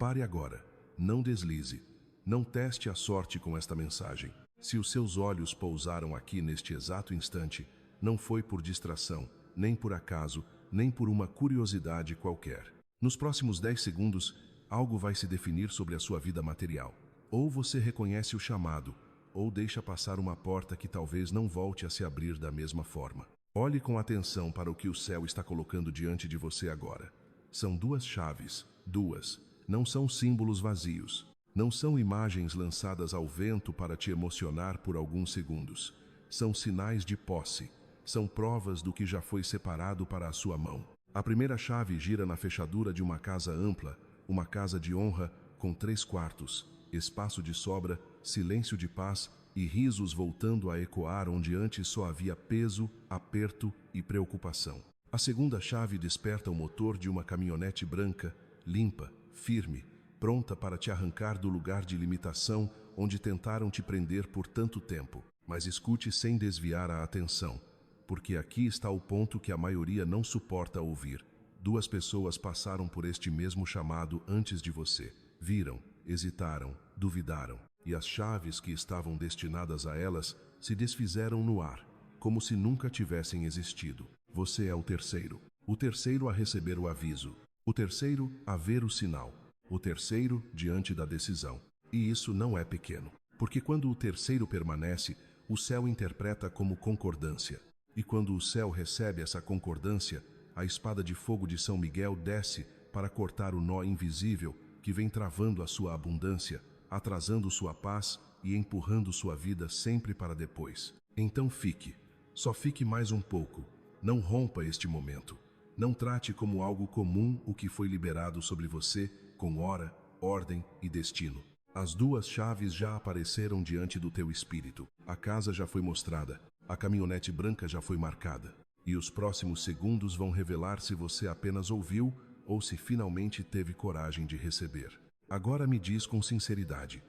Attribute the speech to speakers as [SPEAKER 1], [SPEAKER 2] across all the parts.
[SPEAKER 1] Pare agora. Não deslize. Não teste a sorte com esta mensagem. Se os seus olhos pousaram aqui neste exato instante, não foi por distração, nem por acaso, nem por uma curiosidade qualquer. Nos próximos 10 segundos, algo vai se definir sobre a sua vida material. Ou você reconhece o chamado, ou deixa passar uma porta que talvez não volte a se abrir da mesma forma. Olhe com atenção para o que o céu está colocando diante de você agora. São duas chaves, duas. Não são símbolos vazios. Não são imagens lançadas ao vento para te emocionar por alguns segundos. São sinais de posse. São provas do que já foi separado para a sua mão. A primeira chave gira na fechadura de uma casa ampla, uma casa de honra com 3 quartos, espaço de sobra, silêncio de paz e risos voltando a ecoar onde antes só havia peso, aperto e preocupação. A segunda chave desperta o motor de uma caminhonete branca, limpa, firme, pronta para te arrancar do lugar de limitação onde tentaram te prender por tanto tempo. Mas escute sem desviar a atenção, porque aqui está o ponto que a maioria não suporta ouvir. 2 pessoas passaram por este mesmo chamado antes de você. Viram, hesitaram, duvidaram, e as chaves que estavam destinadas a elas se desfizeram no ar, como se nunca tivessem existido. Você é o terceiro. O terceiro a receber o aviso. O terceiro a ver o sinal. O terceiro diante da decisão. E isso não é pequeno, porque quando o terceiro permanece, o céu interpreta como concordância. E quando o céu recebe essa concordância, a espada de fogo de São Miguel desce para cortar o nó invisível que vem travando a sua abundância, atrasando sua paz e empurrando sua vida sempre para depois. Então fique, só fique mais um pouco. Não rompa este momento. Não trate como algo comum o que foi liberado sobre você com hora, ordem e destino. As 2 chaves já apareceram diante do teu espírito. A casa já foi mostrada. A caminhonete branca já foi marcada. E os próximos segundos vão revelar se você apenas ouviu ou se finalmente teve coragem de receber. Agora me diz com sinceridade.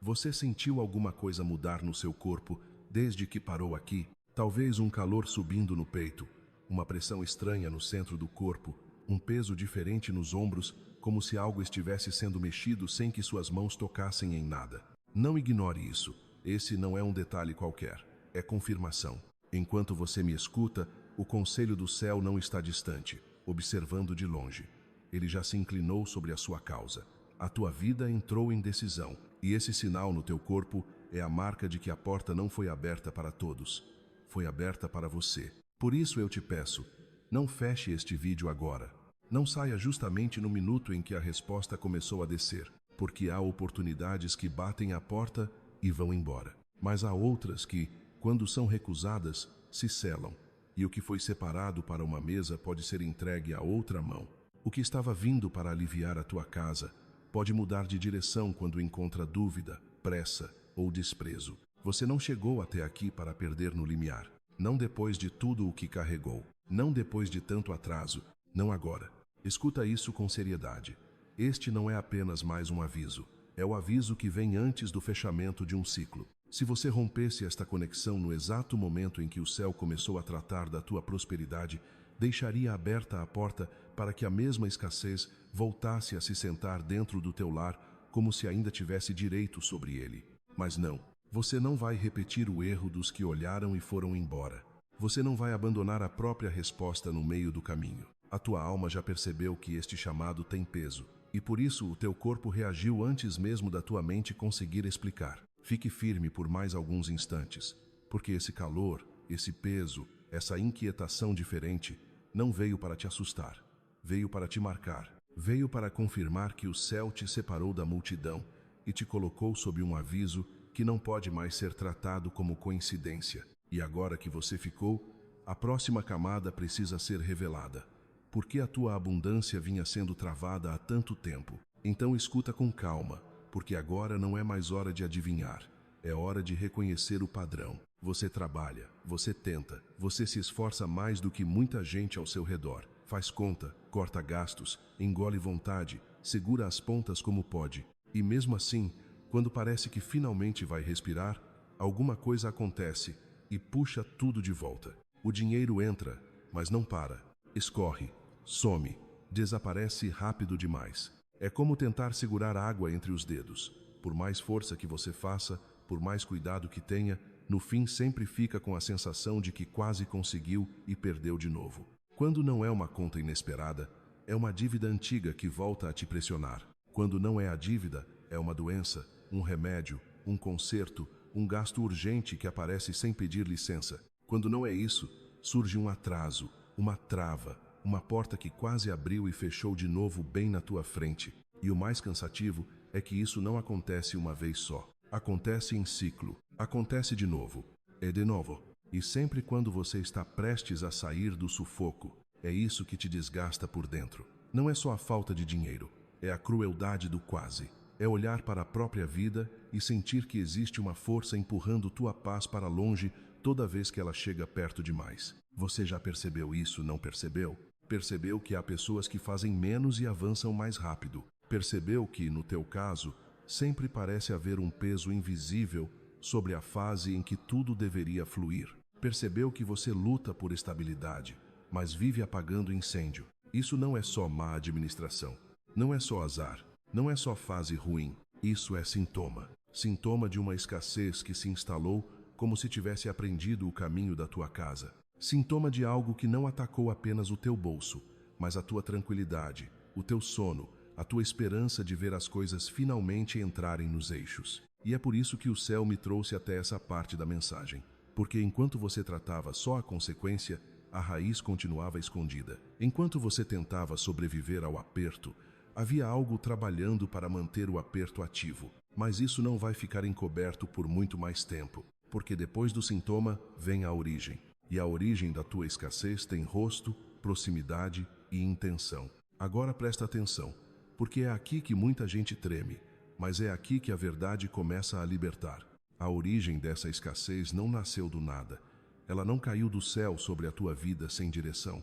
[SPEAKER 1] Você sentiu alguma coisa mudar no seu corpo desde que parou aqui? Talvez um calor subindo no peito, uma pressão estranha no centro do corpo, um peso diferente nos ombros, como se algo estivesse sendo mexido sem que suas mãos tocassem em nada. Não ignore isso. Esse não é um detalhe qualquer. É confirmação. Enquanto você me escuta, o conselho do céu não está distante, observando de longe. Ele já se inclinou sobre a sua causa. A tua vida entrou em decisão, e esse sinal no teu corpo é a marca de que a porta não foi aberta para todos. Foi aberta para você. Por isso eu te peço, não feche este vídeo agora. Não saia justamente no minuto em que a resposta começou a descer, porque há oportunidades que batem à porta e vão embora. Mas há outras que, quando são recusadas, se selam, e o que foi separado para uma mesa pode ser entregue a outra mão. O que estava vindo para aliviar a tua casa pode mudar de direção quando encontra dúvida, pressa ou desprezo. Você não chegou até aqui para perder no limiar. Não depois de tudo o que carregou. Não depois de tanto atraso. Não agora. Escuta isso com seriedade. Este não é apenas mais um aviso. É o aviso que vem antes do fechamento de um ciclo. Se você rompesse esta conexão no exato momento em que o céu começou a tratar da tua prosperidade, deixaria aberta a porta para que a mesma escassez voltasse a se sentar dentro do teu lar como se ainda tivesse direito sobre ele. Mas não, você não vai repetir o erro dos que olharam e foram embora. Você não vai abandonar a própria resposta no meio do caminho. A tua alma já percebeu que este chamado tem peso, e por isso o teu corpo reagiu antes mesmo da tua mente conseguir explicar. Fique firme por mais alguns instantes, porque esse calor, esse peso, essa inquietação diferente, não veio para te assustar, veio para te marcar, veio para confirmar que o céu te separou da multidão e te colocou sob um aviso que não pode mais ser tratado como coincidência. E agora que você ficou, a próxima camada precisa ser revelada. Porque a tua abundância vinha sendo travada há tanto tempo. Então escuta com calma, porque agora não é mais hora de adivinhar. É hora de reconhecer o padrão. Você trabalha, você tenta, você se esforça mais do que muita gente ao seu redor. Faz conta, corta gastos, engole vontade, segura as pontas como pode. E mesmo assim, quando parece que finalmente vai respirar, alguma coisa acontece e puxa tudo de volta. O dinheiro entra, mas não para. Escorre, some, desaparece rápido demais. É como tentar segurar água entre os dedos. Por mais força que você faça, por mais cuidado que tenha, no fim sempre fica com a sensação de que quase conseguiu e perdeu de novo. Quando não é uma conta inesperada, é uma dívida antiga que volta a te pressionar. Quando não é a dívida, é uma doença, um remédio, um conserto, um gasto urgente que aparece sem pedir licença. Quando não é isso, surge um atraso, uma trava, uma porta que quase abriu e fechou de novo bem na tua frente. E o mais cansativo é que isso não acontece uma vez só. Acontece em ciclo. Acontece de novo. É de novo. E sempre quando você está prestes a sair do sufoco, é isso que te desgasta por dentro. Não é só a falta de dinheiro, é a crueldade do quase. É olhar para a própria vida e sentir que existe uma força empurrando tua paz para longe toda vez que ela chega perto demais. Você já percebeu isso, não percebeu? Percebeu que há pessoas que fazem menos e avançam mais rápido. Percebeu que, no teu caso, sempre parece haver um peso invisível sobre a fase em que tudo deveria fluir. Percebeu que você luta por estabilidade, mas vive apagando incêndio. Isso não é só má administração, não é só azar, não é só fase ruim. Isso é sintoma. Sintoma de uma escassez que se instalou como se tivesse aprendido o caminho da tua casa. Sintoma de algo que não atacou apenas o teu bolso, mas a tua tranquilidade, o teu sono, a tua esperança de ver as coisas finalmente entrarem nos eixos. E é por isso que o céu me trouxe até essa parte da mensagem. Porque enquanto você tratava só a consequência, a raiz continuava escondida. Enquanto você tentava sobreviver ao aperto, havia algo trabalhando para manter o aperto ativo. Mas isso não vai ficar encoberto por muito mais tempo, porque depois do sintoma vem a origem. E a origem da tua escassez tem rosto, proximidade e intenção. Agora presta atenção, porque é aqui que muita gente treme, mas é aqui que a verdade começa a libertar. A origem dessa escassez não nasceu do nada. Ela não caiu do céu sobre a tua vida sem direção.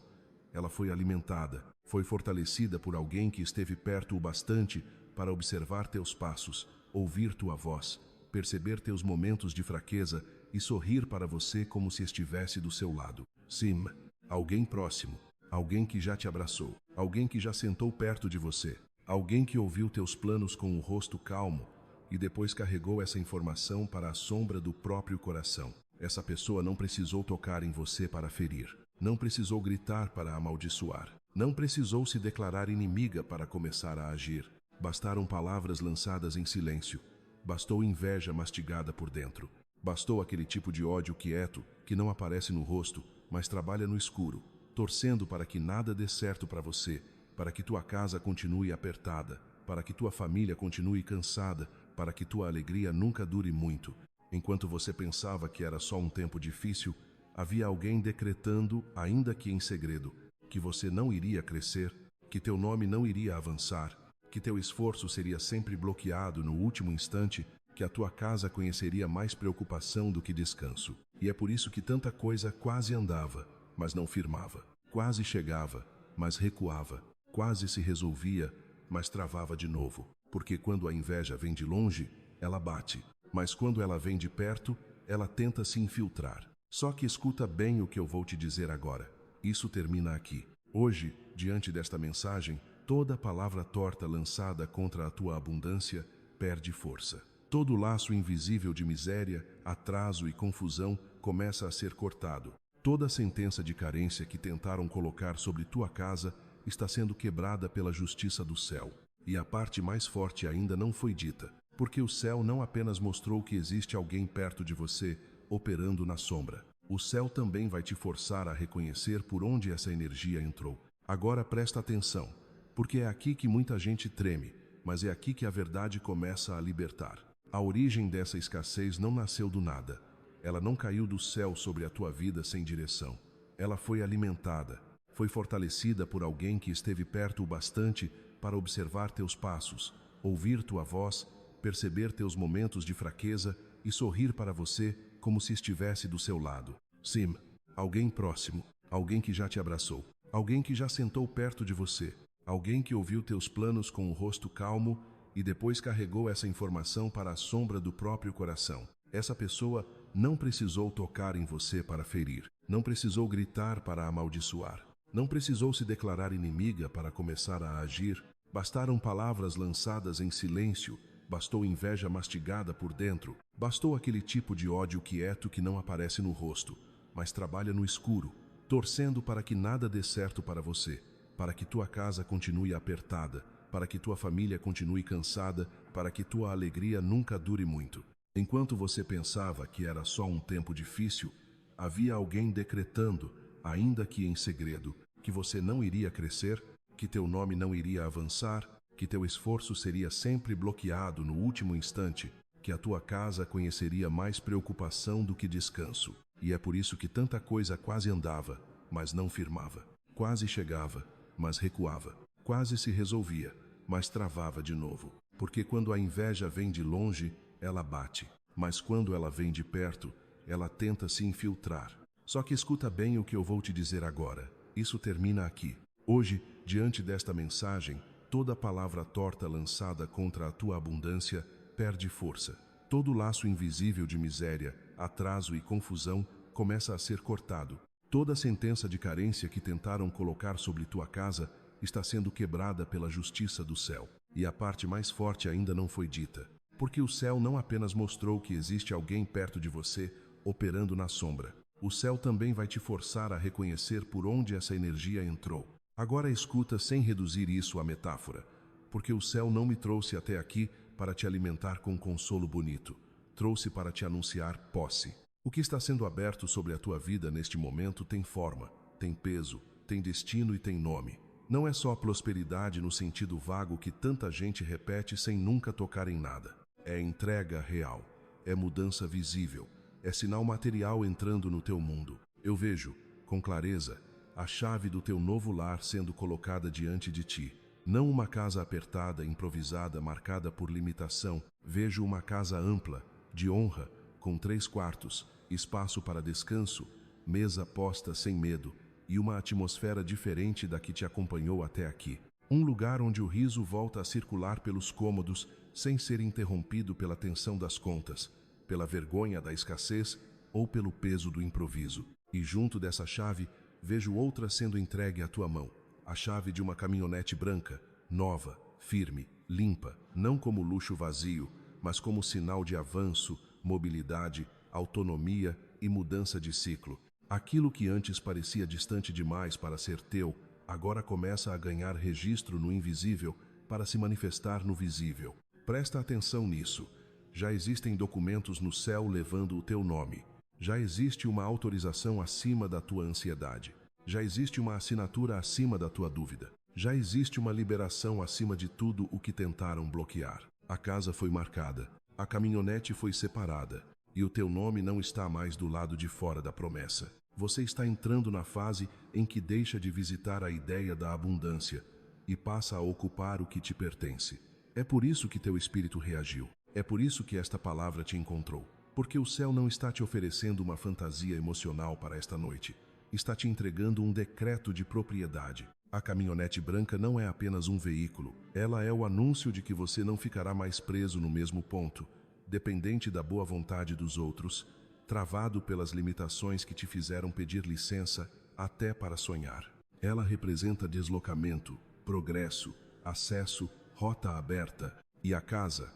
[SPEAKER 1] Ela foi alimentada, foi fortalecida por alguém que esteve perto o bastante para observar teus passos, ouvir tua voz, perceber teus momentos de fraqueza e sorrir para você como se estivesse do seu lado. Sim, alguém próximo, alguém que já te abraçou, alguém que já sentou perto de você, alguém que ouviu teus planos com o rosto calmo e depois carregou essa informação para a sombra do próprio coração. Essa pessoa não precisou tocar em você para ferir, não precisou gritar para amaldiçoar, não precisou se declarar inimiga para começar a agir. Bastaram palavras lançadas em silêncio, bastou inveja mastigada por dentro, bastou aquele tipo de ódio quieto que não aparece no rosto, mas trabalha no escuro, torcendo para que nada dê certo para você, para que tua casa continue apertada, para que tua família continue cansada, para que tua alegria nunca dure muito. Enquanto você pensava que era só um tempo difícil, havia alguém decretando, ainda que em segredo, que você não iria crescer, que teu nome não iria avançar, que teu esforço seria sempre bloqueado no último instante, que a tua casa conheceria mais preocupação do que descanso. E é por isso que tanta coisa quase andava, mas não firmava, quase chegava, mas recuava, quase se resolvia, mas travava de novo. Porque quando a inveja vem de longe, ela bate, mas quando ela vem de perto, ela tenta se infiltrar. Só que escuta bem o que eu vou te dizer agora. Isso termina aqui. Hoje, diante desta mensagem, toda palavra torta lançada contra a tua abundância perde força. Todo laço invisível de miséria, atraso e confusão começa a ser cortado. Toda sentença de carência que tentaram colocar sobre tua casa está sendo quebrada pela justiça do céu. E a parte mais forte ainda não foi dita, porque o céu não apenas mostrou que existe alguém perto de você, operando na sombra. O céu também vai te forçar a reconhecer por onde essa energia entrou. Agora presta atenção, porque é aqui que muita gente treme, mas é aqui que a verdade começa a libertar. A origem dessa escassez não nasceu do nada. Ela não caiu do céu sobre a tua vida sem direção. Ela foi alimentada, foi fortalecida por alguém que esteve perto o bastante para observar teus passos, ouvir tua voz, perceber teus momentos de fraqueza e sorrir para você como se estivesse do seu lado. Sim, alguém próximo, alguém que já te abraçou, alguém que já sentou perto de você, alguém que ouviu teus planos com o rosto calmo e depois carregou essa informação para a sombra do próprio coração. Essa pessoa não precisou tocar em você para ferir, não precisou gritar para amaldiçoar, não precisou se declarar inimiga para começar a agir, Bastaram palavras lançadas em silêncio, bastou inveja mastigada por dentro, bastou aquele tipo de ódio quieto que não aparece no rosto, mas trabalha no escuro, torcendo para que nada dê certo para você, para que tua casa continue apertada, para que tua família continue cansada, para que tua alegria nunca dure muito. Enquanto você pensava que era só um tempo difícil, havia alguém decretando, ainda que em segredo, que você não iria crescer, que teu nome não iria avançar, que teu esforço seria sempre bloqueado no último instante, que a tua casa conheceria mais preocupação do que descanso. E é por isso que tanta coisa quase andava, mas não firmava. Quase chegava, mas recuava. Quase se resolvia, mas travava de novo. Porque quando a inveja vem de longe, ela bate. Mas quando ela vem de perto, ela tenta se infiltrar. Só que escuta bem o que eu vou te dizer agora. Isso termina aqui. Hoje, diante desta mensagem, toda palavra torta lançada contra a tua abundância perde força. Todo laço invisível de miséria, atraso e confusão começa a ser cortado. Toda sentença de carência que tentaram colocar sobre tua casa está sendo quebrada pela justiça do céu. E a parte mais forte ainda não foi dita. Porque o céu não apenas mostrou que existe alguém perto de você, operando na sombra. O céu também vai te forçar a reconhecer por onde essa energia entrou. Agora escuta sem reduzir isso à metáfora, porque o céu não me trouxe até aqui para te alimentar com consolo bonito. Trouxe para te anunciar posse. O que está sendo aberto sobre a tua vida neste momento tem forma, tem peso, tem destino e tem nome. Não é só prosperidade no sentido vago que tanta gente repete sem nunca tocar em nada. É entrega real, é mudança visível, é sinal material entrando no teu mundo. Eu vejo, com clareza, a chave do teu novo lar sendo colocada diante de ti. Não uma casa apertada, improvisada, marcada por limitação. Vejo uma casa ampla, de honra, com 3 quartos, espaço para descanso, mesa posta sem medo e uma atmosfera diferente da que te acompanhou até aqui. Um lugar onde o riso volta a circular pelos cômodos sem ser interrompido pela tensão das contas, pela vergonha da escassez ou pelo peso do improviso. E junto dessa chave, vejo outra sendo entregue à tua mão. A chave de uma caminhonete branca, nova, firme, limpa, não como luxo vazio, mas como sinal de avanço, mobilidade, autonomia e mudança de ciclo. Aquilo que antes parecia distante demais para ser teu, agora começa a ganhar registro no invisível para se manifestar no visível. Presta atenção nisso. Já existem documentos no céu levando o teu nome. Já existe uma autorização acima da tua ansiedade. Já existe uma assinatura acima da tua dúvida. Já existe uma liberação acima de tudo o que tentaram bloquear. A casa foi marcada. A caminhonete foi separada. E o teu nome não está mais do lado de fora da promessa. Você está entrando na fase em que deixa de visitar a ideia da abundância e passa a ocupar o que te pertence. É por isso que teu espírito reagiu. É por isso que esta palavra te encontrou. Porque o céu não está te oferecendo uma fantasia emocional para esta noite. Está te entregando um decreto de propriedade. A caminhonete branca não é apenas um veículo. Ela é o anúncio de que você não ficará mais preso no mesmo ponto, dependente da boa vontade dos outros, travado pelas limitações que te fizeram pedir licença até para sonhar. Ela representa deslocamento, progresso, acesso, rota aberta. E a casa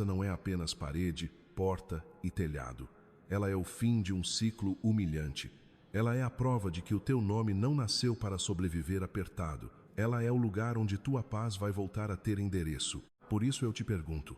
[SPEAKER 1] não é apenas parede, porta e telhado. Ela é o fim de um ciclo humilhante. Ela é a prova de que o teu nome não nasceu para sobreviver apertado. Ela é o lugar onde tua paz vai voltar a ter endereço. Por isso eu te pergunto,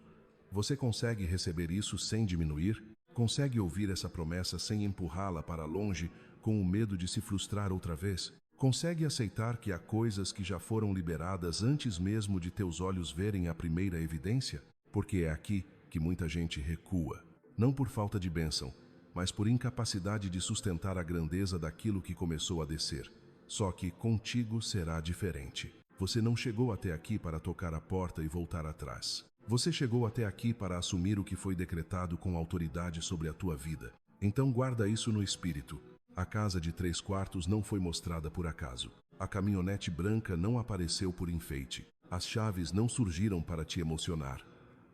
[SPEAKER 1] você consegue receber isso sem diminuir? Consegue ouvir essa promessa sem empurrá-la para longe com o medo de se frustrar outra vez? Consegue aceitar que há coisas que já foram liberadas antes mesmo de teus olhos verem a primeira evidência? Porque é aqui que muita gente recua. Não por falta de bênção, mas por incapacidade de sustentar a grandeza daquilo que começou a descer. Só que contigo será diferente. Você não chegou até aqui para tocar a porta e voltar atrás. Você chegou até aqui para assumir o que foi decretado com autoridade sobre a tua vida. Então guarda isso no espírito. A casa de 3 quartos não foi mostrada por acaso. A caminhonete branca não apareceu por enfeite. As chaves não surgiram para te emocionar.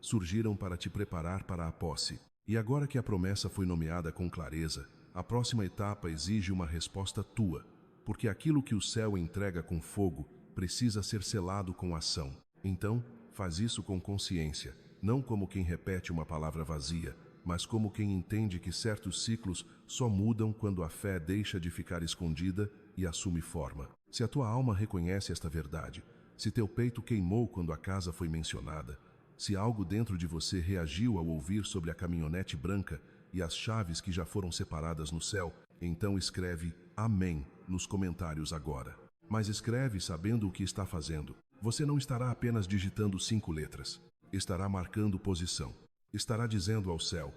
[SPEAKER 1] Surgiram para te preparar para a posse. E agora que a promessa foi nomeada com clareza, a próxima etapa exige uma resposta tua. Porque aquilo que o céu entrega com fogo precisa ser selado com ação. Então, faz isso com consciência, não como quem repete uma palavra vazia, mas como quem entende que certos ciclos só mudam quando a fé deixa de ficar escondida e assume forma. Se a tua alma reconhece esta verdade, se teu peito queimou quando a casa foi mencionada, se algo dentro de você reagiu ao ouvir sobre a caminhonete branca e as chaves que já foram separadas no céu, então escreve Amém nos comentários agora. Mas escreve sabendo o que está fazendo. Você não estará apenas digitando 5 letras. Estará marcando posição. Estará dizendo ao céu,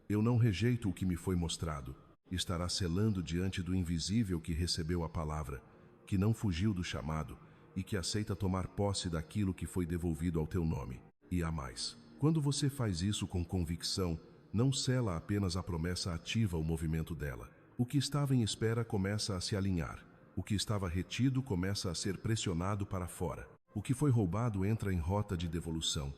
[SPEAKER 1] eu não rejeito o que me foi mostrado. Estará selando diante do invisível que recebeu a palavra, que não fugiu do chamado e que aceita tomar posse daquilo que foi devolvido ao teu nome. E há mais. Quando você faz isso com convicção, não sela apenas a promessa ativa o movimento dela. O que estava em espera começa a se alinhar. O que estava retido começa a ser pressionado para fora. O que foi roubado entra em rota de devolução.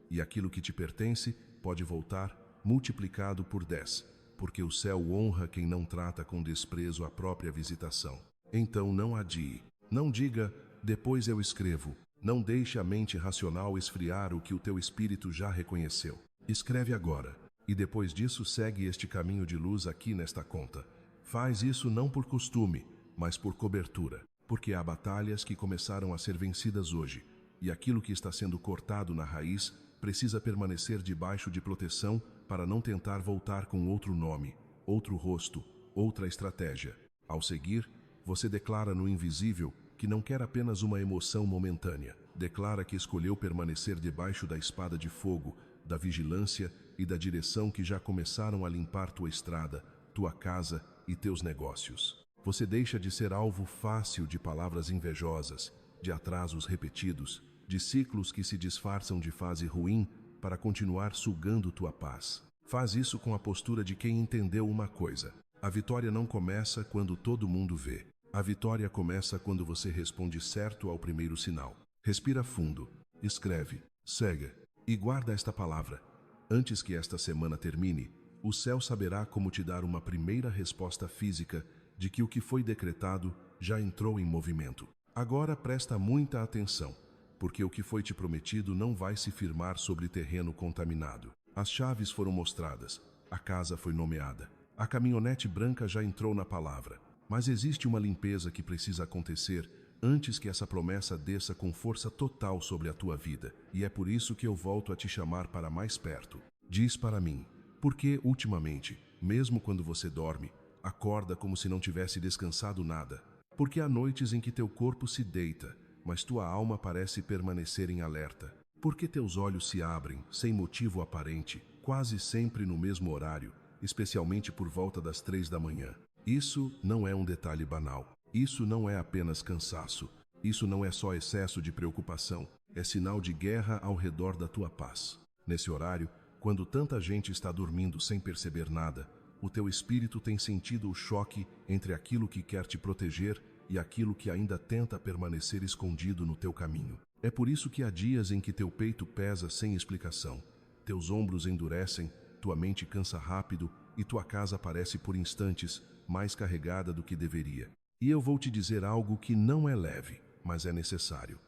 [SPEAKER 1] E aquilo que te pertence pode voltar multiplicado por 10, porque o céu honra quem não trata com desprezo a própria visitação. Então não adie. Não diga, depois eu escrevo. Não deixe a mente racional esfriar o que o teu espírito já reconheceu. Escreve agora. E depois disso segue este caminho de luz aqui nesta conta. Faz isso não por costume, mas por cobertura. Porque há batalhas que começaram a ser vencidas hoje. E aquilo que está sendo cortado na raiz precisa permanecer debaixo de proteção para não tentar voltar com outro nome, outro rosto, outra estratégia. Ao seguir, você declara no invisível que não quer apenas uma emoção momentânea. Declara que escolheu permanecer debaixo da espada de fogo, da vigilância e da direção que já começaram a limpar tua estrada, tua casa e teus negócios. Você deixa de ser alvo fácil de palavras invejosas, de atrasos repetidos, de ciclos que se disfarçam de fase ruim para continuar sugando tua paz. Faz isso com a postura de quem entendeu uma coisa. A vitória não começa quando todo mundo vê. A vitória começa quando você responde certo ao primeiro sinal. Respira fundo, escreve, segue e guarda esta palavra. Antes que esta semana termine, o céu saberá como te dar uma primeira resposta física de que o que foi decretado já entrou em movimento. Agora presta muita atenção, porque o que foi te prometido não vai se firmar sobre terreno contaminado. As chaves foram mostradas, a casa foi nomeada, a caminhonete branca já entrou na palavra, mas existe uma limpeza que precisa acontecer antes que essa promessa desça com força total sobre a tua vida, e é por isso que eu volto a te chamar para mais perto. Diz para mim, porque ultimamente, mesmo quando você dorme, acorda como se não tivesse descansado nada? Porque há noites em que teu corpo se deita, mas tua alma parece permanecer em alerta. Porque teus olhos se abrem, sem motivo aparente, quase sempre no mesmo horário, especialmente por volta das 3 da manhã. Isso não é um detalhe banal. Isso não é apenas cansaço. Isso não é só excesso de preocupação. É sinal de guerra ao redor da tua paz. Nesse horário, quando tanta gente está dormindo sem perceber nada, o teu espírito tem sentido o choque entre aquilo que quer te proteger e aquilo que ainda tenta permanecer escondido no teu caminho. É por isso que há dias em que teu peito pesa sem explicação, teus ombros endurecem, tua mente cansa rápido e tua casa parece por instantes mais carregada do que deveria. E eu vou te dizer algo que não é leve, mas é necessário.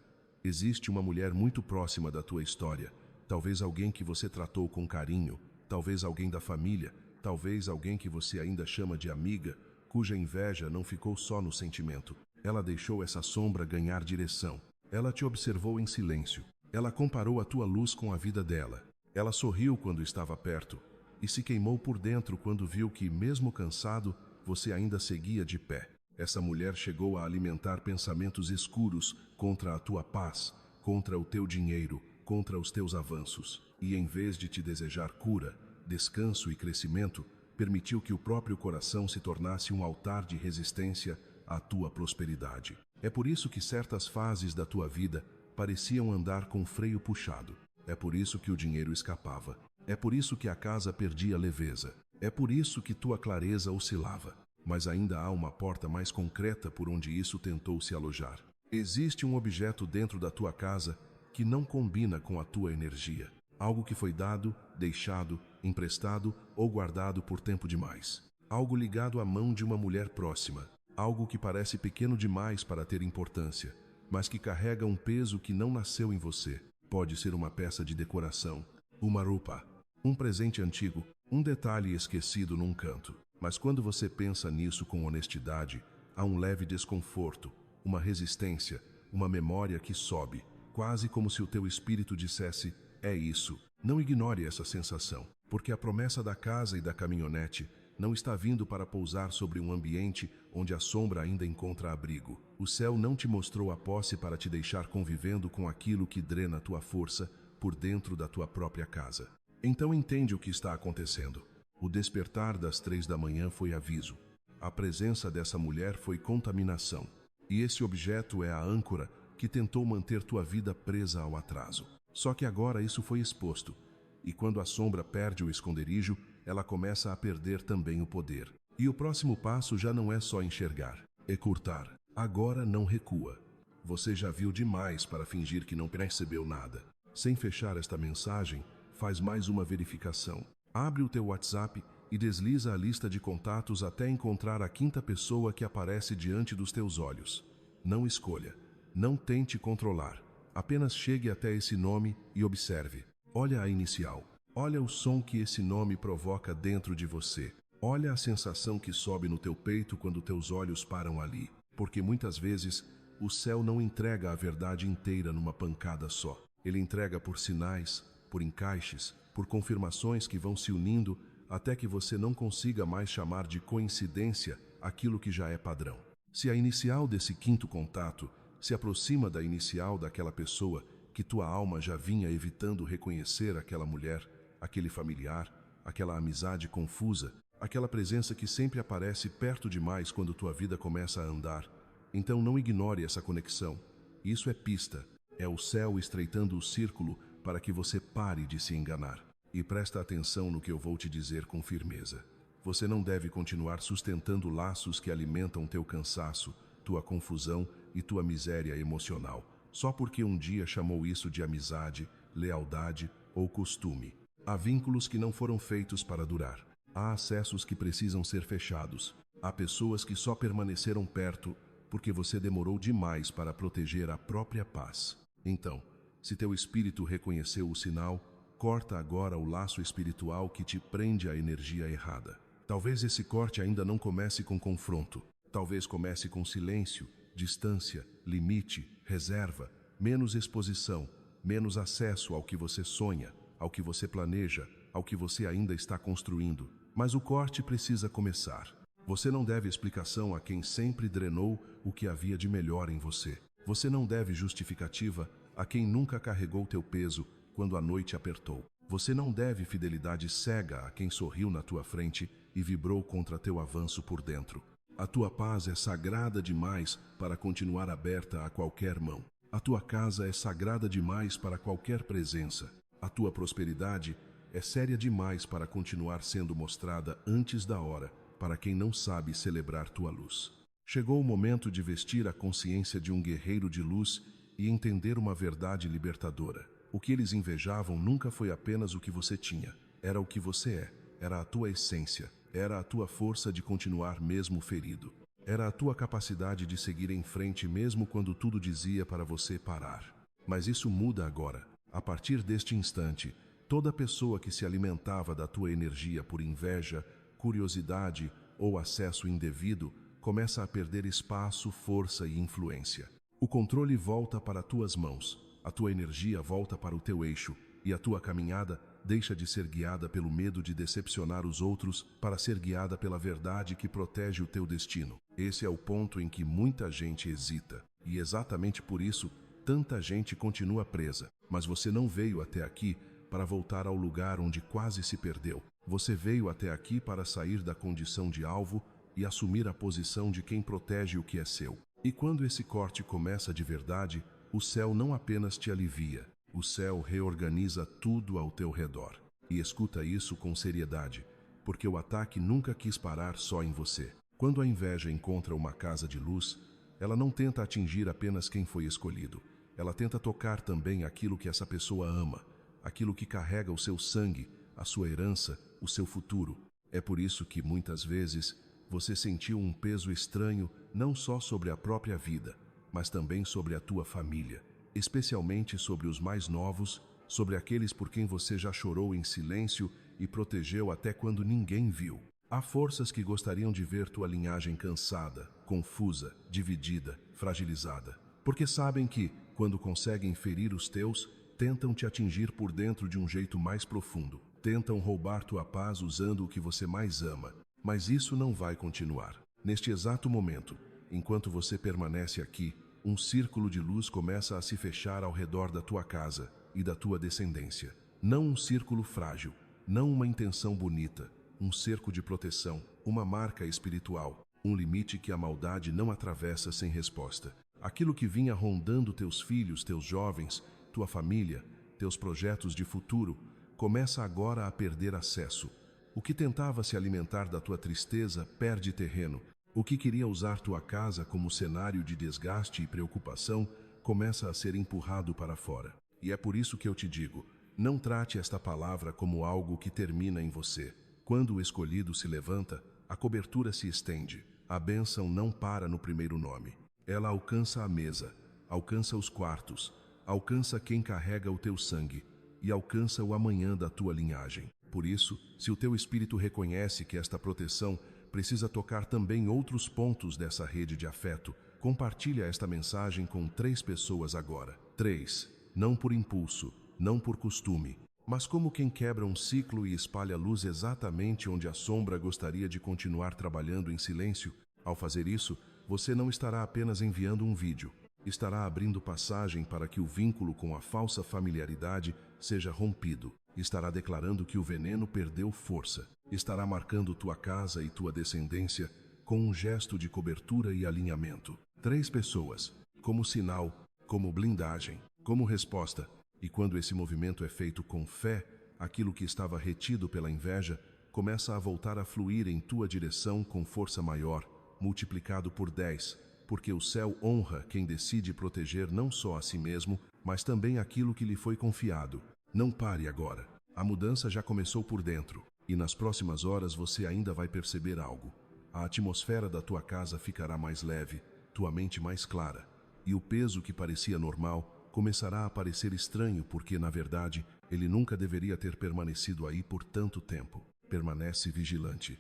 [SPEAKER 1] Existe uma mulher muito próxima da tua história, talvez alguém que você tratou com carinho, talvez alguém da família, talvez alguém que você ainda chama de amiga, cuja inveja não ficou só no sentimento. Ela deixou essa sombra ganhar direção. Ela te observou em silêncio. Ela comparou a tua luz com a vida dela. Ela sorriu quando estava perto e se queimou por dentro quando viu que, mesmo cansado, você ainda seguia de pé. Essa mulher chegou a alimentar pensamentos escuros contra a tua paz, contra o teu dinheiro, contra os teus avanços. E em vez de te desejar cura, descanso e crescimento, permitiu que o próprio coração se tornasse um altar de resistência à tua prosperidade. É por isso que certas fases da tua vida pareciam andar com freio puxado. É por isso que o dinheiro escapava. É por isso que a casa perdia leveza. É por isso que tua clareza oscilava. Mas ainda há uma porta mais concreta por onde isso tentou se alojar. Existe um objeto dentro da tua casa que não combina com a tua energia. Algo que foi dado, deixado, emprestado ou guardado por tempo demais. Algo ligado à mão de uma mulher próxima. Algo que parece pequeno demais para ter importância, mas que carrega um peso que não nasceu em você. Pode ser uma peça de decoração, uma roupa, um presente antigo, um detalhe esquecido num canto. Mas quando você pensa nisso com honestidade, há um leve desconforto, uma resistência, uma memória que sobe, quase como se o teu espírito dissesse: é isso. Não ignore essa sensação, porque a promessa da casa e da caminhonete não está vindo para pousar sobre um ambiente onde a sombra ainda encontra abrigo. O céu não te mostrou a posse para te deixar convivendo com aquilo que drena tua força por dentro da tua própria casa. Então entende o que está acontecendo. O despertar das 3 da manhã foi aviso. A presença dessa mulher foi contaminação. E esse objeto é a âncora que tentou manter tua vida presa ao atraso. Só que agora isso foi exposto. E quando a sombra perde o esconderijo, ela começa a perder também o poder. E o próximo passo já não é só enxergar, é cortar. Agora não recua. Você já viu demais para fingir que não percebeu nada. Sem fechar esta mensagem, faz mais uma verificação. Abre o teu WhatsApp e desliza a lista de contatos até encontrar a quinta pessoa que aparece diante dos teus olhos. Não escolha. Não tente controlar. Apenas chegue até esse nome e observe. Olha a inicial. Olha o som que esse nome provoca dentro de você. Olha a sensação que sobe no teu peito quando teus olhos param ali. Porque muitas vezes o céu não entrega a verdade inteira numa pancada só. Ele entrega por sinais, por encaixes, por confirmações que vão se unindo até que você não consiga mais chamar de coincidência aquilo que já é padrão. Se a inicial desse quinto contato se aproxima da inicial daquela pessoa que tua alma já vinha evitando reconhecer, aquela mulher, aquele familiar, aquela amizade confusa, aquela presença que sempre aparece perto demais quando tua vida começa a andar, então não ignore essa conexão. Isso é pista, é o céu estreitando o círculo para que você pare de se enganar. E presta atenção no que eu vou te dizer com firmeza. Você não deve continuar sustentando laços que alimentam teu cansaço, tua confusão e tua miséria emocional, só porque um dia chamou isso de amizade, lealdade ou costume. Há vínculos que não foram feitos para durar. Há acessos que precisam ser fechados. Há pessoas que só permaneceram perto porque você demorou demais para proteger a própria paz. Então, se teu espírito reconheceu o sinal, corta agora o laço espiritual que te prende à energia errada. Talvez esse corte ainda não comece com confronto. Talvez comece com silêncio, distância, limite, reserva, menos exposição, menos acesso ao que você sonha, ao que você planeja, ao que você ainda está construindo. Mas o corte precisa começar. Você não deve explicação a quem sempre drenou o que havia de melhor em você. Você não deve justificativa a quem nunca carregou teu peso quando a noite apertou. Você não deve fidelidade cega a quem sorriu na tua frente e vibrou contra teu avanço por dentro. A tua paz é sagrada demais para continuar aberta a qualquer mão. A tua casa é sagrada demais para qualquer presença. A tua prosperidade é séria demais para continuar sendo mostrada antes da hora para quem não sabe celebrar tua luz. Chegou o momento de vestir a consciência de um guerreiro de luz e entender uma verdade libertadora. O que eles invejavam nunca foi apenas o que você tinha. Era o que você é. Era a tua essência. Era a tua força de continuar mesmo ferido. Era a tua capacidade de seguir em frente mesmo quando tudo dizia para você parar. Mas isso muda agora. A partir deste instante, toda pessoa que se alimentava da tua energia por inveja, curiosidade ou acesso indevido começa a perder espaço, força e influência. O controle volta para tuas mãos, a tua energia volta para o teu eixo e a tua caminhada deixa de ser guiada pelo medo de decepcionar os outros para ser guiada pela verdade que protege o teu destino. Esse é o ponto em que muita gente hesita e exatamente por isso tanta gente continua presa. Mas você não veio até aqui para voltar ao lugar onde quase se perdeu. Você veio até aqui para sair da condição de alvo e assumir a posição de quem protege o que é seu. E quando esse corte começa de verdade, o céu não apenas te alivia, o céu reorganiza tudo ao teu redor. E escuta isso com seriedade, porque o ataque nunca quis parar só em você. Quando a inveja encontra uma casa de luz, ela não tenta atingir apenas quem foi escolhido. Ela tenta tocar também aquilo que essa pessoa ama, aquilo que carrega o seu sangue, a sua herança, o seu futuro. É por isso que, muitas vezes, você sentiu um peso estranho não só sobre a própria vida, mas também sobre a tua família, especialmente sobre os mais novos, sobre aqueles por quem você já chorou em silêncio e protegeu até quando ninguém viu. Há forças que gostariam de ver tua linhagem cansada, confusa, dividida, fragilizada, porque sabem que, quando conseguem ferir os teus, tentam te atingir por dentro de um jeito mais profundo. Tentam roubar tua paz usando o que você mais ama. Mas isso não vai continuar. Neste exato momento, enquanto você permanece aqui, um círculo de luz começa a se fechar ao redor da tua casa e da tua descendência. Não um círculo frágil, não uma intenção bonita, um cerco de proteção, uma marca espiritual, um limite que a maldade não atravessa sem resposta. Aquilo que vinha rondando teus filhos, teus jovens, tua família, teus projetos de futuro, começa agora a perder acesso. O que tentava se alimentar da tua tristeza perde terreno. O que queria usar tua casa como cenário de desgaste e preocupação começa a ser empurrado para fora. E é por isso que eu te digo, não trate esta palavra como algo que termina em você. Quando o escolhido se levanta, a cobertura se estende. A bênção não para no primeiro nome. Ela alcança a mesa, alcança os quartos, alcança quem carrega o teu sangue e alcança o amanhã da tua linhagem. Por isso, se o teu espírito reconhece que esta proteção precisa tocar também outros pontos dessa rede de afeto, compartilha esta mensagem com 3 pessoas agora. 3. Não por impulso, não por costume, mas como quem quebra um ciclo e espalha luz exatamente onde a sombra gostaria de continuar trabalhando em silêncio. Ao fazer isso, você não estará apenas enviando um vídeo, estará abrindo passagem para que o vínculo com a falsa familiaridade seja rompido. Estará declarando que o veneno perdeu força. Estará marcando tua casa e tua descendência com um gesto de cobertura e alinhamento. 3 pessoas, como sinal, como blindagem, como resposta. E quando esse movimento é feito com fé, aquilo que estava retido pela inveja começa a voltar a fluir em tua direção com força maior, multiplicado por 10, porque o céu honra quem decide proteger não só a si mesmo, mas também aquilo que lhe foi confiado. Não pare agora. A mudança já começou por dentro, e nas próximas horas você ainda vai perceber algo. A atmosfera da tua casa ficará mais leve, tua mente mais clara, e o peso que parecia normal começará a parecer estranho porque, na verdade, ele nunca deveria ter permanecido aí por tanto tempo. Permanece vigilante.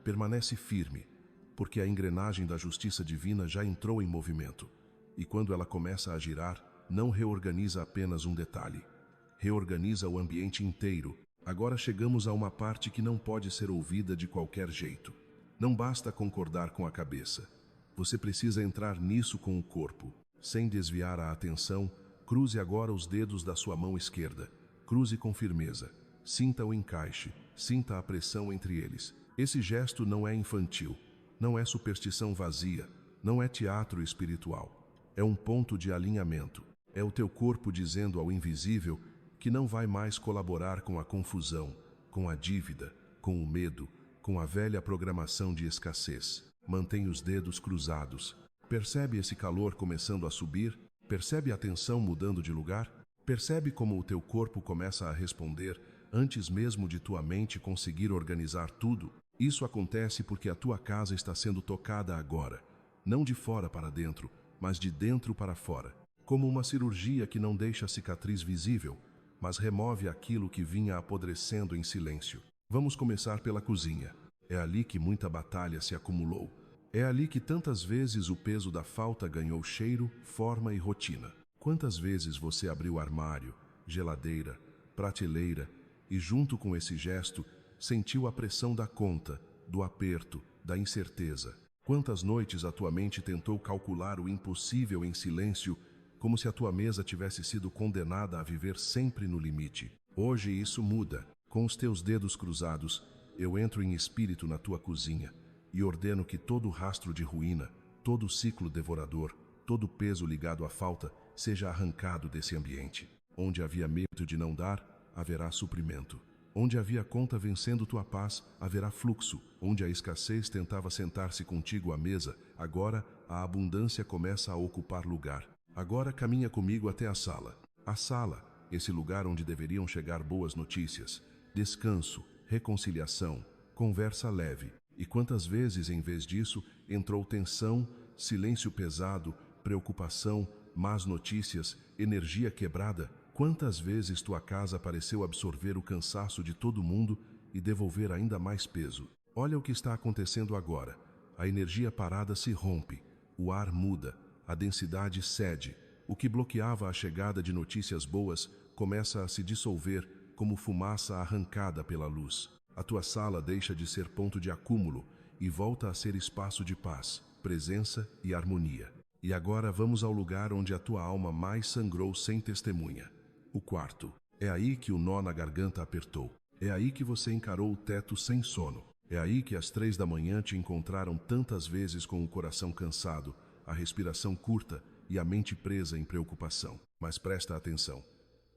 [SPEAKER 1] Permanece firme, porque a engrenagem da justiça divina já entrou em movimento. E quando ela começa a girar, não reorganiza apenas um detalhe. Reorganiza o ambiente inteiro. Agora chegamos a uma parte que não pode ser ouvida de qualquer jeito. Não basta concordar com a cabeça. Você precisa entrar nisso com o corpo. Sem desviar a atenção, cruze agora os dedos da sua mão esquerda. Cruze com firmeza. Sinta o encaixe. Sinta a pressão entre eles. Esse gesto não é infantil. Não é superstição vazia. Não é teatro espiritual. É um ponto de alinhamento. É o teu corpo dizendo ao invisível que não vai mais colaborar com a confusão, com a dívida, com o medo, com a velha programação de escassez. Mantém os dedos cruzados. Percebe esse calor começando a subir? Percebe a tensão mudando de lugar? Percebe como o teu corpo começa a responder antes mesmo de tua mente conseguir organizar tudo? Isso acontece porque a tua casa está sendo tocada agora, não de fora para dentro, mas de dentro para fora, como uma cirurgia que não deixa a cicatriz visível, mas remove aquilo que vinha apodrecendo em silêncio. Vamos começar pela cozinha. É ali que muita batalha se acumulou. É ali que tantas vezes o peso da falta ganhou cheiro, forma e rotina. Quantas vezes você abriu armário, geladeira, prateleira e, junto com esse gesto, sentiu a pressão da conta, do aperto, da incerteza? Quantas noites a tua mente tentou calcular o impossível em silêncio, como se a tua mesa tivesse sido condenada a viver sempre no limite? Hoje isso muda. Com os teus dedos cruzados, eu entro em espírito na tua cozinha e ordeno que todo rastro de ruína, todo ciclo devorador, todo peso ligado à falta seja arrancado desse ambiente. Onde havia medo de não dar, haverá suprimento. Onde havia conta vencendo tua paz, haverá fluxo. Onde a escassez tentava sentar-se contigo à mesa, agora a abundância começa a ocupar lugar. Agora caminha comigo até a sala. A sala, esse lugar onde deveriam chegar boas notícias, descanso, reconciliação, conversa leve. E quantas vezes, em vez disso, entrou tensão, silêncio pesado, preocupação, más notícias, energia quebrada. Quantas vezes tua casa pareceu absorver o cansaço de todo mundo e devolver ainda mais peso? Olha o que está acontecendo agora. A energia parada se rompe, o ar muda, a densidade cede. O que bloqueava a chegada de notícias boas começa a se dissolver como fumaça arrancada pela luz. A tua sala deixa de ser ponto de acúmulo e volta a ser espaço de paz, presença e harmonia. E agora vamos ao lugar onde a tua alma mais sangrou sem testemunha. O quarto. É aí que o nó na garganta apertou. É aí que você encarou o teto sem sono. É aí que às 3 da manhã te encontraram tantas vezes com o coração cansado, a respiração curta e a mente presa em preocupação. Mas presta atenção.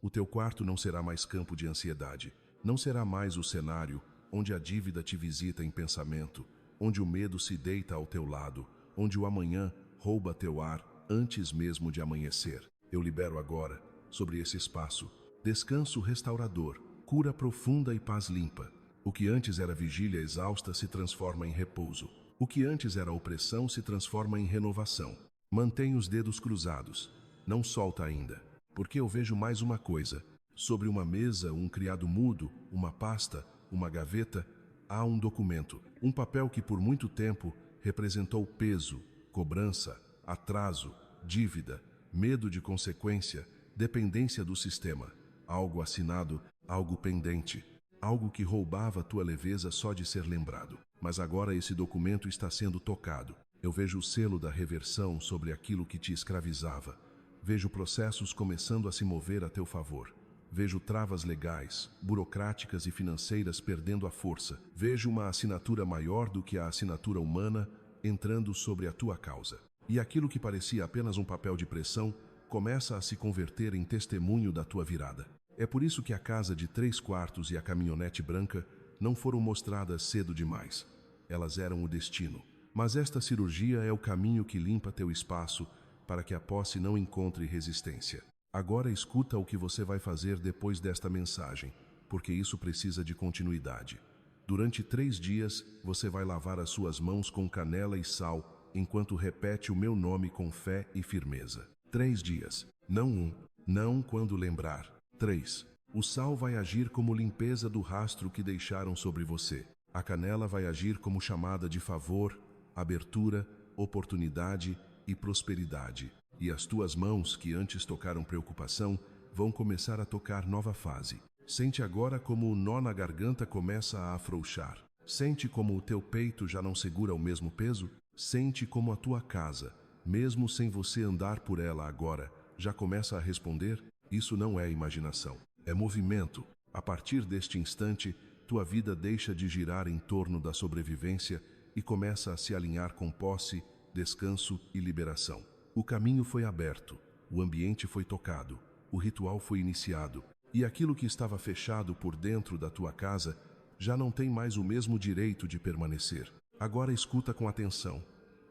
[SPEAKER 1] O teu quarto não será mais campo de ansiedade. Não será mais o cenário onde a dívida te visita em pensamento, onde o medo se deita ao teu lado, onde o amanhã rouba teu ar antes mesmo de amanhecer. Eu libero agora, sobre esse espaço, descanso restaurador, cura profunda e paz limpa. O que antes era vigília exausta se transforma em repouso. O que antes era opressão se transforma em renovação. Mantém os dedos cruzados. Não solta ainda, porque eu vejo mais uma coisa. Sobre uma mesa, um criado mudo, uma pasta, uma gaveta, há um documento, um papel que por muito tempo representou peso, cobrança, atraso, dívida, medo de consequência, dependência do sistema, algo assinado, algo pendente, algo que roubava tua leveza só de ser lembrado. Mas agora esse documento está sendo tocado. Eu vejo o selo da reversão sobre aquilo que te escravizava. Vejo processos começando a se mover a teu favor. Vejo travas legais, burocráticas e financeiras perdendo a força. Vejo uma assinatura maior do que a assinatura humana entrando sobre a tua causa. E aquilo que parecia apenas um papel de pressão começa a se converter em testemunho da tua virada. É por isso que a casa de 3 quartos e a caminhonete branca não foram mostradas cedo demais. Elas eram o destino. Mas esta cirurgia é o caminho que limpa teu espaço para que a posse não encontre resistência. Agora escuta o que você vai fazer depois desta mensagem, porque isso precisa de continuidade. Durante 3 dias, você vai lavar as suas mãos com canela e sal, enquanto repete o meu nome com fé e firmeza. 3 dias. Não 1. Não quando lembrar. 3. O sal vai agir como limpeza do rastro que deixaram sobre você. A canela vai agir como chamada de favor, abertura, oportunidade e prosperidade. E as tuas mãos, que antes tocaram preocupação, vão começar a tocar nova fase. Sente agora como o nó na garganta começa a afrouxar. Sente como o teu peito já não segura o mesmo peso. Sente como a tua casa, mesmo sem você andar por ela agora, já começa a responder. Isso não é imaginação, é movimento. A partir deste instante, tua vida deixa de girar em torno da sobrevivência e começa a se alinhar com posse, descanso e liberação. O caminho foi aberto, o ambiente foi tocado, o ritual foi iniciado, e aquilo que estava fechado por dentro da tua casa já não tem mais o mesmo direito de permanecer. Agora escuta com atenção,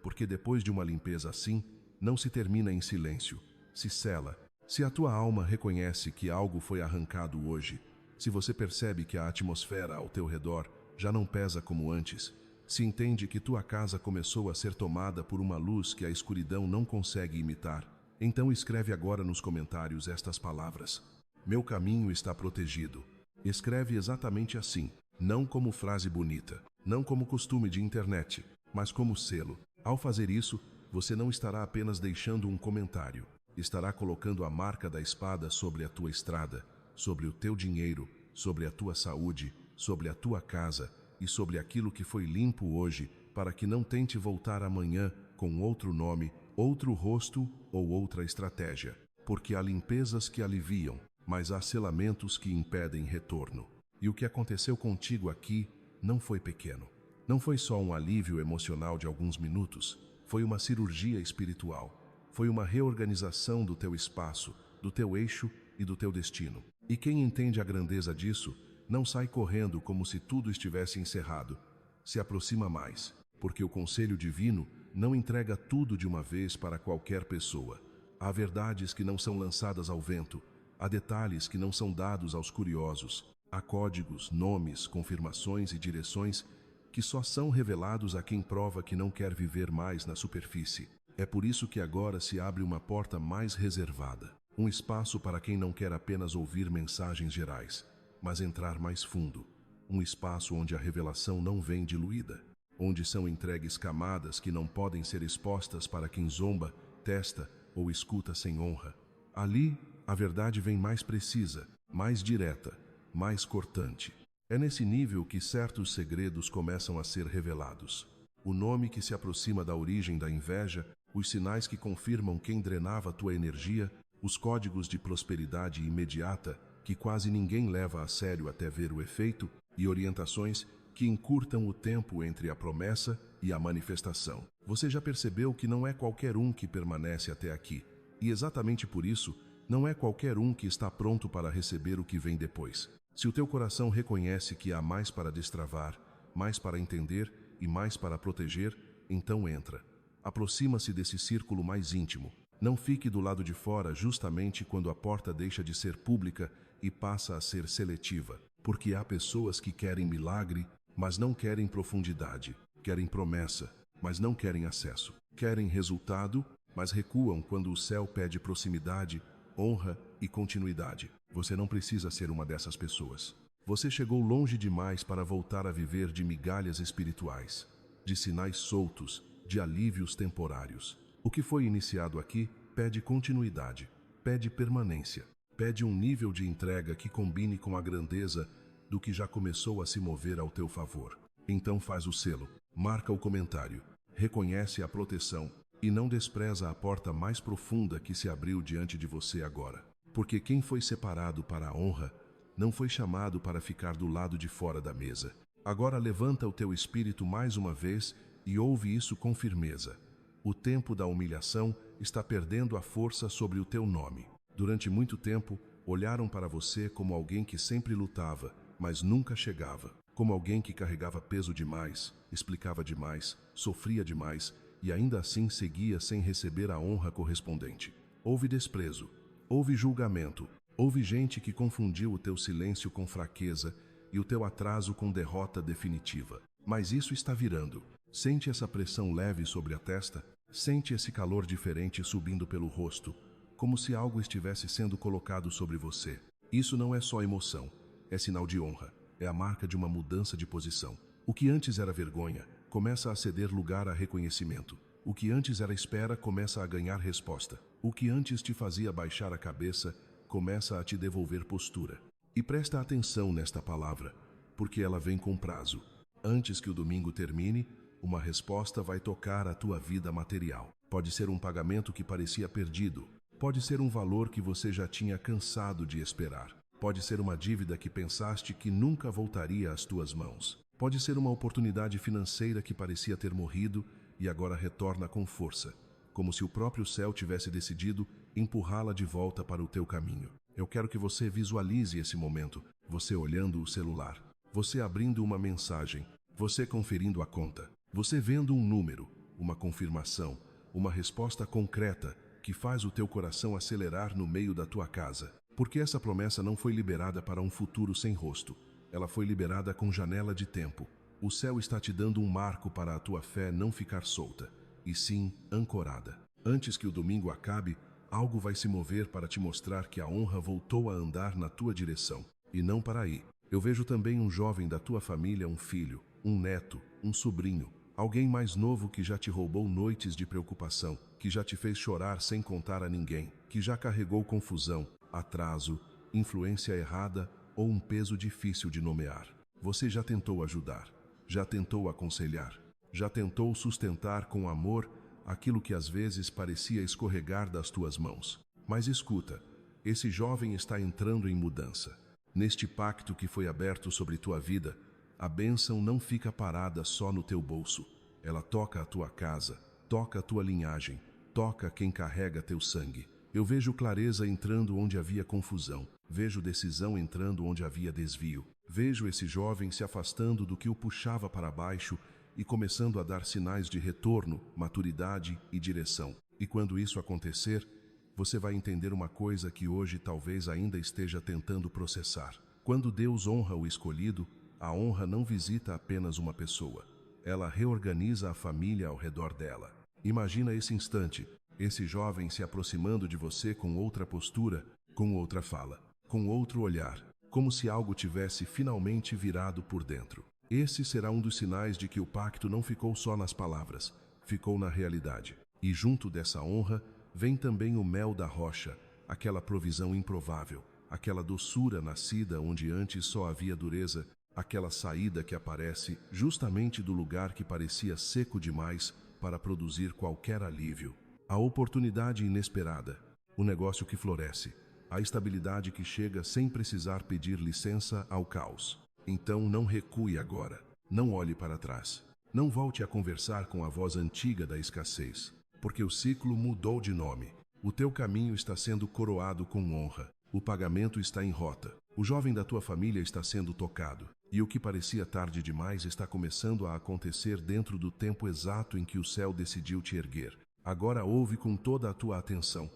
[SPEAKER 1] porque depois de uma limpeza assim, não se termina em silêncio, se sela. Se a tua alma reconhece que algo foi arrancado hoje, se você percebe que a atmosfera ao teu redor já não pesa como antes, se entende que tua casa começou a ser tomada por uma luz que a escuridão não consegue imitar, então escreve agora nos comentários estas palavras: meu caminho está protegido. Escreve exatamente assim, não como frase bonita, não como costume de internet, mas como selo. Ao fazer isso, você não estará apenas deixando um comentário, estará colocando a marca da espada sobre a tua estrada, sobre o teu dinheiro, sobre a tua saúde, sobre a tua casa e sobre aquilo que foi limpo hoje, para que não tente voltar amanhã com outro nome, outro rosto ou outra estratégia. Porque há limpezas que aliviam, mas há selamentos que impedem retorno. E o que aconteceu contigo aqui não foi pequeno. Não foi só um alívio emocional de alguns minutos, foi uma cirurgia espiritual. Foi uma reorganização do teu espaço, do teu eixo e do teu destino. E quem entende a grandeza disso, não sai correndo como se tudo estivesse encerrado. Se aproxima mais, porque o conselho divino não entrega tudo de uma vez para qualquer pessoa. Há verdades que não são lançadas ao vento, há detalhes que não são dados aos curiosos, há códigos, nomes, confirmações e direções que só são revelados a quem prova que não quer viver mais na superfície. É por isso que agora se abre uma porta mais reservada, um espaço para quem não quer apenas ouvir mensagens gerais, mas entrar mais fundo, um espaço onde a revelação não vem diluída, onde são entregues camadas que não podem ser expostas para quem zomba, testa ou escuta sem honra. Ali, a verdade vem mais precisa, mais direta, mais cortante. É nesse nível que certos segredos começam a ser revelados. O nome que se aproxima da origem da inveja, os sinais que confirmam quem drenava tua energia, os códigos de prosperidade imediata que quase ninguém leva a sério até ver o efeito, e orientações que encurtam o tempo entre a promessa e a manifestação. Você já percebeu que não é qualquer um que permanece até aqui, e exatamente por isso, não é qualquer um que está pronto para receber o que vem depois. Se o teu coração reconhece que há mais para destravar, mais para entender e mais para proteger, então entra. Aproxima-se desse círculo mais íntimo. Não fique do lado de fora justamente quando a porta deixa de ser pública e passa a ser seletiva, porque há pessoas que querem milagre, mas não querem profundidade, querem promessa, mas não querem acesso, querem resultado, mas recuam quando o céu pede proximidade, honra e continuidade. Você não precisa ser uma dessas pessoas. Você chegou longe demais para voltar a viver de migalhas espirituais, de sinais soltos, de alívios temporários. O que foi iniciado aqui pede continuidade, pede permanência, pede um nível de entrega que combine com a grandeza do que já começou a se mover ao teu favor. Então faz o selo, marca o comentário, reconhece a proteção e não despreza a porta mais profunda que se abriu diante de você agora. Porque quem foi separado para a honra não foi chamado para ficar do lado de fora da mesa. Agora levanta o teu espírito mais uma vez e ouve isso com firmeza. O tempo da humilhação está perdendo a força sobre o teu nome. Durante muito tempo, olharam para você como alguém que sempre lutava, mas nunca chegava. Como alguém que carregava peso demais, explicava demais, sofria demais e ainda assim seguia sem receber a honra correspondente. Houve desprezo, houve julgamento, houve gente que confundiu o teu silêncio com fraqueza e o teu atraso com derrota definitiva. Mas isso está virando. Sente essa pressão leve sobre a testa? Sente esse calor diferente subindo pelo rosto, como se algo estivesse sendo colocado sobre você. Isso não é só emoção, é sinal de honra, é a marca de uma mudança de posição. O que antes era vergonha, começa a ceder lugar a reconhecimento. O que antes era espera, começa a ganhar resposta. O que antes te fazia baixar a cabeça, começa a te devolver postura. E presta atenção nesta palavra, porque ela vem com prazo. Antes que o domingo termine, uma resposta vai tocar a tua vida material. Pode ser um pagamento que parecia perdido. Pode ser um valor que você já tinha cansado de esperar. Pode ser uma dívida que pensaste que nunca voltaria às tuas mãos. Pode ser uma oportunidade financeira que parecia ter morrido e agora retorna com força, como se o próprio céu tivesse decidido empurrá-la de volta para o teu caminho. Eu quero que você visualize esse momento, você olhando o celular, você abrindo uma mensagem, você conferindo a conta, você vendo um número, uma confirmação, uma resposta concreta que faz o teu coração acelerar no meio da tua casa. Porque essa promessa não foi liberada para um futuro sem rosto. Ela foi liberada com janela de tempo. O céu está te dando um marco para a tua fé não ficar solta, e sim ancorada. Antes que o domingo acabe, algo vai se mover para te mostrar que a honra voltou a andar na tua direção. E não para aí. Eu vejo também um jovem da tua família, um filho, um neto, um sobrinho, alguém mais novo que já te roubou noites de preocupação, que já te fez chorar sem contar a ninguém, que já carregou confusão, atraso, influência errada ou um peso difícil de nomear. Você já tentou ajudar, já tentou aconselhar, já tentou sustentar com amor aquilo que às vezes parecia escorregar das tuas mãos. Mas escuta, esse jovem está entrando em mudança. Neste pacto que foi aberto sobre tua vida, a bênção não fica parada só no teu bolso. Ela toca a tua casa, toca a tua linhagem, toca quem carrega teu sangue. Eu vejo clareza entrando onde havia confusão, vejo decisão entrando onde havia desvio. Vejo esse jovem se afastando do que o puxava para baixo e começando a dar sinais de retorno, maturidade e direção. E quando isso acontecer, você vai entender uma coisa que hoje talvez ainda esteja tentando processar. Quando Deus honra o escolhido, a honra não visita apenas uma pessoa. Ela reorganiza a família ao redor dela. Imagina esse instante, esse jovem se aproximando de você com outra postura, com outra fala, com outro olhar, como se algo tivesse finalmente virado por dentro. Esse será um dos sinais de que o pacto não ficou só nas palavras, ficou na realidade. E junto dessa honra, vem também o mel da rocha, aquela provisão improvável, aquela doçura nascida onde antes só havia dureza, aquela saída que aparece justamente do lugar que parecia seco demais para produzir qualquer alívio. A oportunidade inesperada, o negócio que floresce, a estabilidade que chega sem precisar pedir licença ao caos. Então não recue agora, não olhe para trás, não volte a conversar com a voz antiga da escassez, porque o ciclo mudou de nome. O teu caminho está sendo coroado com honra, o pagamento está em rota, o jovem da tua família está sendo tocado, e o que parecia tarde demais está começando a acontecer dentro do tempo exato em que o céu decidiu te erguer. Agora ouve com toda a tua atenção,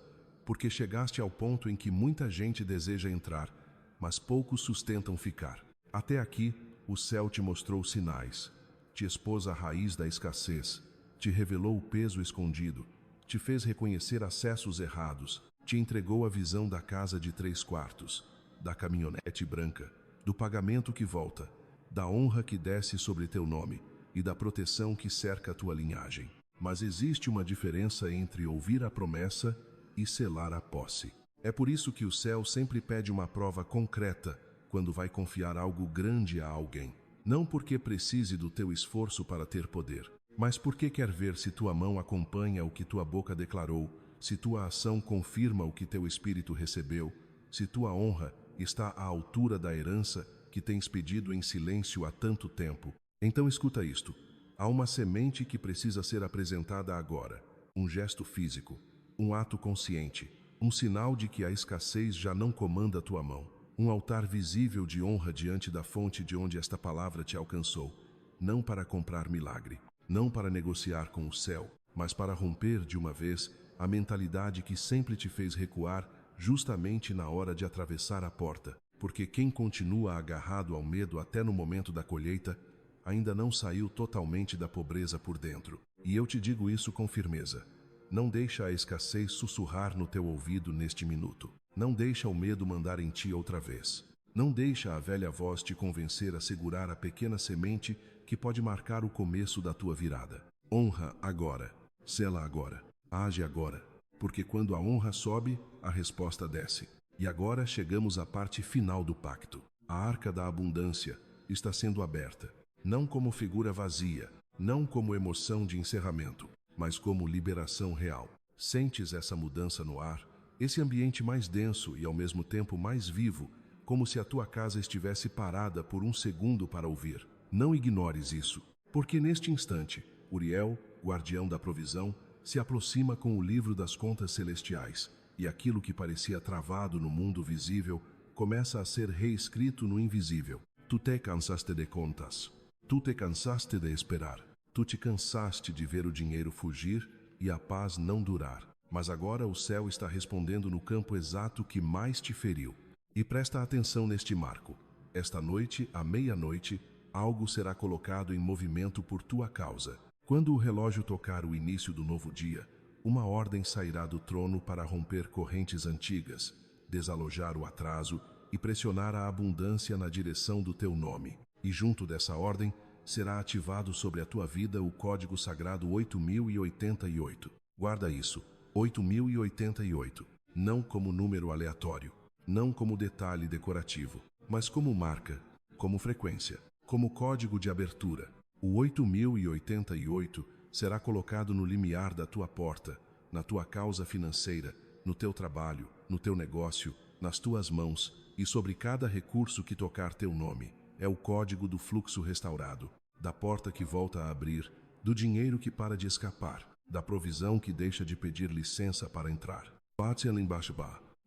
[SPEAKER 1] porque chegaste ao ponto em que muita gente deseja entrar, mas poucos sustentam ficar. Até aqui, o céu te mostrou sinais, te expôs a raiz da escassez, te revelou o peso escondido, te fez reconhecer acessos errados, te entregou a visão da casa de 3 quartos, da caminhonete branca, do pagamento que volta, da honra que desce sobre teu nome e da proteção que cerca a tua linhagem. Mas existe uma diferença entre ouvir a promessa e selar a posse. É por isso que o céu sempre pede uma prova concreta quando vai confiar algo grande a alguém. Não porque precise do teu esforço para ter poder, mas porque quer ver se tua mão acompanha o que tua boca declarou, se tua ação confirma o que teu espírito recebeu, se tua honra está à altura da herança que tens pedido em silêncio há tanto tempo. Então escuta isto. Há uma semente que precisa ser apresentada agora, um gesto físico, um ato consciente, um sinal de que a escassez já não comanda tua mão, um altar visível de honra diante da fonte de onde esta palavra te alcançou, não para comprar milagre, não para negociar com o céu, mas para romper de uma vez a mentalidade que sempre te fez recuar justamente na hora de atravessar a porta, porque quem continua agarrado ao medo até no momento da colheita ainda não saiu totalmente da pobreza por dentro. E eu te digo isso com firmeza. Não deixa a escassez sussurrar no teu ouvido neste minuto. Não deixa o medo mandar em ti outra vez. Não deixa a velha voz te convencer a segurar a pequena semente que pode marcar o começo da tua virada. Honra agora. Sela agora. Age agora. Porque quando a honra sobe, a resposta desce. E agora chegamos à parte final do pacto. A arca da abundância está sendo aberta. Não como figura vazia, não como emoção de encerramento, mas como liberação real. Sentes essa mudança no ar? Esse ambiente mais denso e ao mesmo tempo mais vivo, como se a tua casa estivesse parada por um segundo para ouvir. Não ignores isso, porque neste instante, Uriel, guardião da provisão, se aproxima com o livro das contas celestiais, e aquilo que parecia travado no mundo visível começa a ser reescrito no invisível. Tu te cansaste de contas. Tu te cansaste de esperar. Tu te cansaste de ver o dinheiro fugir e a paz não durar. Mas agora o céu está respondendo no campo exato que mais te feriu. E presta atenção neste marco. Esta noite, à meia-noite, algo será colocado em movimento por tua causa. Quando o relógio tocar o início do novo dia, uma ordem sairá do trono para romper correntes antigas, desalojar o atraso e pressionar a abundância na direção do teu nome. E junto dessa ordem, será ativado sobre a tua vida o código sagrado 8088. Guarda isso, 8088. Não como número aleatório, não como detalhe decorativo, mas como marca, como frequência, como código de abertura. O 8088 será colocado no limiar da tua porta, na tua causa financeira, no teu trabalho, no teu negócio, nas tuas mãos e sobre cada recurso que tocar teu nome. É o código do fluxo restaurado, da porta que volta a abrir, do dinheiro que para de escapar, da provisão que deixa de pedir licença para entrar. Bate ela embaixo,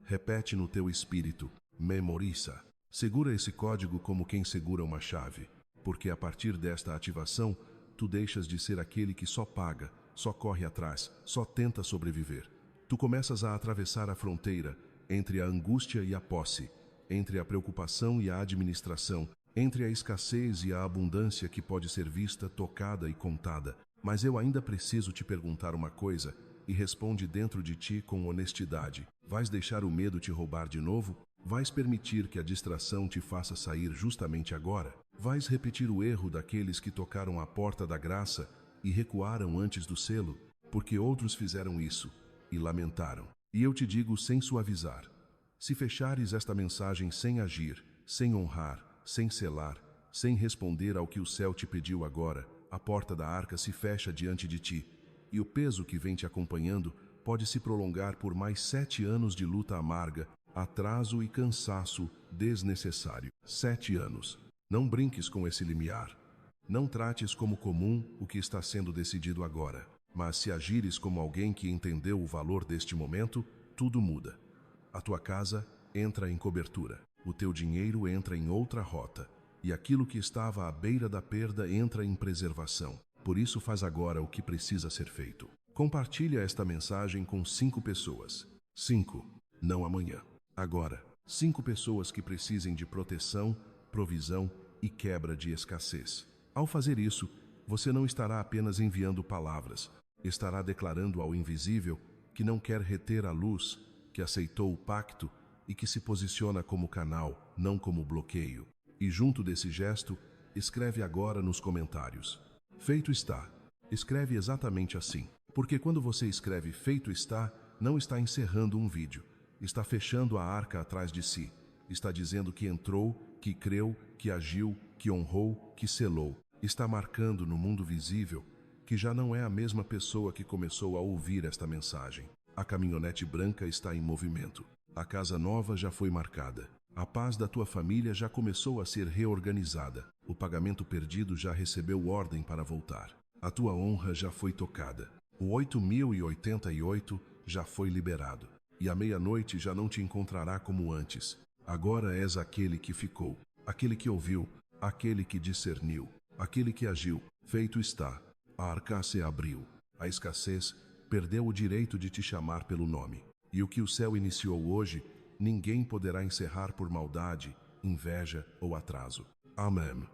[SPEAKER 1] repete no teu espírito, memoriza. Segura esse código como quem segura uma chave, porque a partir desta ativação, tu deixas de ser aquele que só paga, só corre atrás, só tenta sobreviver. Tu começas a atravessar a fronteira entre a angústia e a posse, entre a preocupação e a administração, entre a escassez e a abundância que pode ser vista, tocada e contada. Mas eu ainda preciso te perguntar uma coisa, e responde dentro de ti com honestidade. Vais deixar o medo te roubar de novo? Vais permitir que a distração te faça sair justamente agora? Vais repetir o erro daqueles que tocaram a porta da graça e recuaram antes do selo? Porque outros fizeram isso e lamentaram. E eu te digo sem suavizar: se fechares esta mensagem sem agir, sem honrar, sem selar, sem responder ao que o céu te pediu agora, a porta da arca se fecha diante de ti, e o peso que vem te acompanhando pode se prolongar por mais 7 anos de luta amarga, atraso e cansaço desnecessário. 7 anos. Não brinques com esse limiar. Não trates como comum o que está sendo decidido agora. Mas se agires como alguém que entendeu o valor deste momento, tudo muda. A tua casa entra em cobertura. O teu dinheiro entra em outra rota. E aquilo que estava à beira da perda entra em preservação. Por isso faz agora o que precisa ser feito. Compartilha esta mensagem com 5 pessoas. 5. Não amanhã. Agora. 5 pessoas que precisem de proteção, provisão e quebra de escassez. Ao fazer isso, você não estará apenas enviando palavras. Estará declarando ao invisível que não quer reter a luz, que aceitou o pacto e que se posiciona como canal, não como bloqueio. E junto desse gesto, escreve agora nos comentários: feito está. Escreve exatamente assim. Porque quando você escreve feito está, não está encerrando um vídeo. Está fechando a arca atrás de si. Está dizendo que entrou, que creu, que agiu, que honrou, que selou. Está marcando no mundo visível que já não é a mesma pessoa que começou a ouvir esta mensagem. A caminhonete branca está em movimento. A casa nova já foi marcada. A paz da tua família já começou a ser reorganizada. O pagamento perdido já recebeu ordem para voltar. A tua honra já foi tocada. O 8088 já foi liberado. E a meia-noite já não te encontrará como antes. Agora és aquele que ficou, aquele que ouviu, aquele que discerniu, aquele que agiu. Feito está. A arca se abriu. A escassez perdeu o direito de te chamar pelo nome. E o que o céu iniciou hoje, ninguém poderá encerrar por maldade, inveja ou atraso. Amém.